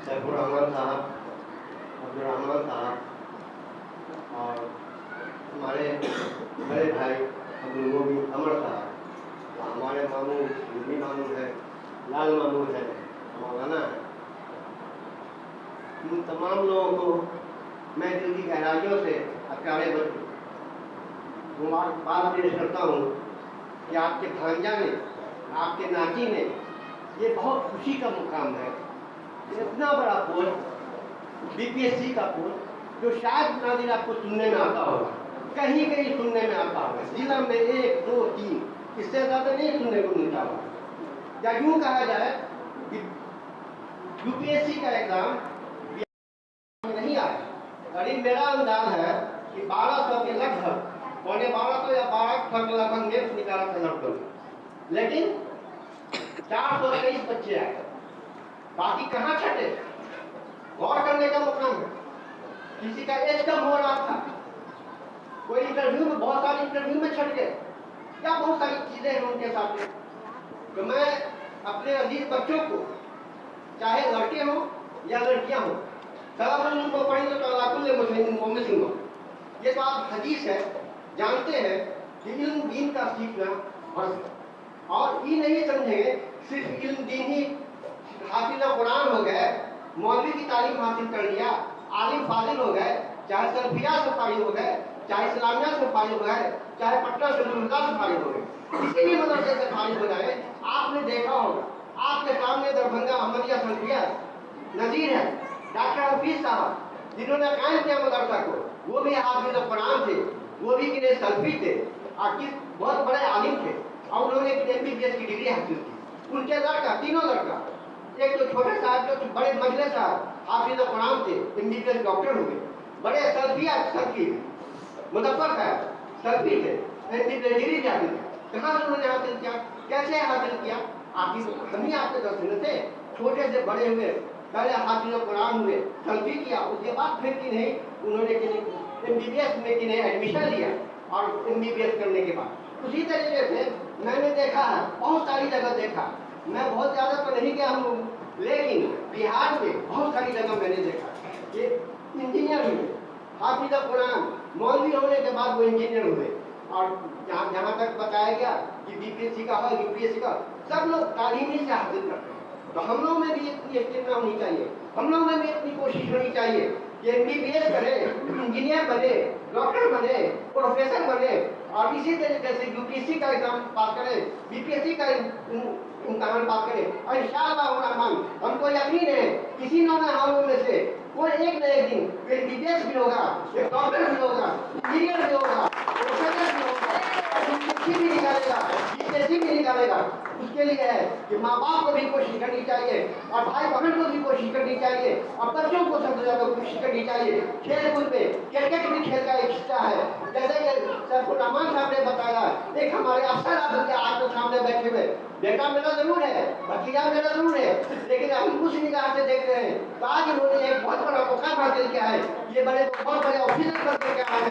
सैफुर रहमान साहब, अब्दुल रहमान साहब और हमारे बड़े भाई अब्दुल मोमिन अमर साहब, हमारे मामू भी मामू है, लाल मामू है, मौलाना है। इन तमाम लोगों को मैं दिल की गहराइयों से प्यारे बच्चों बात पेश करता हूँ कि आपके भांजा ने, आपके नाती ने, ये बहुत खुशी का मुकाम है। इतना बड़ा पोस्ट, बीपीएससी का पोस्ट, जो शायद नादिर आपको सुनने में आता होगा, कहीं कहीं सुनने में आता होगा, जिला में 1, 2, 3, इससे ज़्यादा नहीं सुनने को मिलता होगा। या यूँ कहा जाए कि यूपीएससी का एग्ज़ाम नहीं आया, करीब मेरा अंदाज है कि 1200 के लगभग, पौने 1200 या 1200 के लगभग मेरे निकाला था लड़कों, लेकिन 423 बच्चे आए, बाकी कहाँ छटे? गौर करने का मुकाम है। किसी का एज कम हो रहा था, कोई इंटरव्यू में, बहुत सारे इंटरव्यू में छट गए, या बहुत सारी चीजें हैं उनके साथ। तो मैं अपने अजीज बच्चों को, चाहे लड़के हों या लड़कियां हों, ये तो आप हदीस है, जानते हैं कि इल्म दीन का सीखना फर्ज है। और ये नहीं समझेंगे सिर्फ इल्म दीन ही हाफिज कुरान हो गए, मौलवी की तालीम हासिल कर लिया, आलिम फाजिल हो गए, चाहे सल्फिया से फारिग हो गए, चाहे इस्लामिया से फारिग हो गए, चाहे पटना से फारिग हो गए, किसी भी मदरसे से फारिग हो जाए, आपने देखा होगा, आपके सामने दरभंगा अहमदिया सल्फिया नजीर है, डॉक्टर हफीज साहब, जिन्होंने कायम किया मदरसा को, वो भी हाफिज कुरान थे, वो भी किने सल्फी थे, और बहुत बड़े आलिम थे, और उन्होंने MBBS की डिग्री हासिल की। उनके लड़का, तीनों लड़का, एक तो छोटे साहब, जो बड़े मजले साहब हाफिज कुरान थे, MBBS डॉक्टर हुए, बड़े सल्फी मुजफ्फर साहब सल्फी थे, MBBS डिग्री हासिल की। कहाँ से उन्होंने हासिल किया, कैसे हासिल किया? हम ही आपके दर्शन थे, छोटे से बड़े हुए, पहले हाफिज कुरान हुए, सल्फी किया, उसके बाद फिर कि नहीं उन्होंने MBBS में कि नहीं एडमिशन लिया, और MBBS करने के बाद उसी तरीके से मैंने देखा है, बहुत सारी जगह देखा, मैं बहुत ज़्यादा तो नहीं गया हूँ, लेकिन बिहार में बहुत सारी जगह मैंने देखा कि इंजीनियर हुए, हाफिज कुरान, मौलवी होने के बाद वो इंजीनियर हुए। और जहाँ तक बताया गया कि BPSC का है, UPSC का, सब लोग तालीम से हासिल करते हैं। तो हम लोग में भी इतनी स्टेमिना होनी चाहिए, हम लोग में भी इतनी कोशिश होनी चाहिए कि MBBS करे, इंजीनियर बने, डॉक्टर बने, प्रोफेसर बने, और इसी तरीके से UPSC का एग्जाम पास करें, BPSC का इम्तहान पास करें, और इंशाअल्लाह रहमान हमको यकीन है किसी न हालों में से कोई एक न एक दिन MBBS भी होगा, एक डॉक्टर भी होगा, इंजीनियर भी होगा, प्रोफेसर भी होगा, UPSC भी निकालेगा, BPSC भी निकालेगा। उसके लिए है कि माँ बाप को भी कोशिश करनी चाहिए, और भाई बहन को भी कोशिश करनी चाहिए, और बच्चों को सबसे ज़्यादा कोशिश करनी चाहिए। खेल कूद में क्रिकेट भी खेल का एक हिस्सा है, जैसे कि सैफुर रहमान साहब ने बताया, एक हमारे अफसर आपके सामने बैठे हुए, बेटा मेरा जरूर है, भतीजा मेरा जरूर है, लेकिन हम कुछ निगाह से देख रहे हैं तो आज उन्होंने एक बहुत बड़ा मौका हासिल किया है, ये बहुत बड़े ऑफिसर करके क्या है,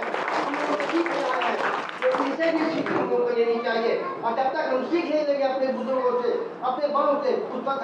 इनसे भी सीख हम लोगों को लेनी चाहिए। और जब तक हम सीख नहीं लेंगे अपने बुजुर्गों से, अपने बड़ों से, उस वक्त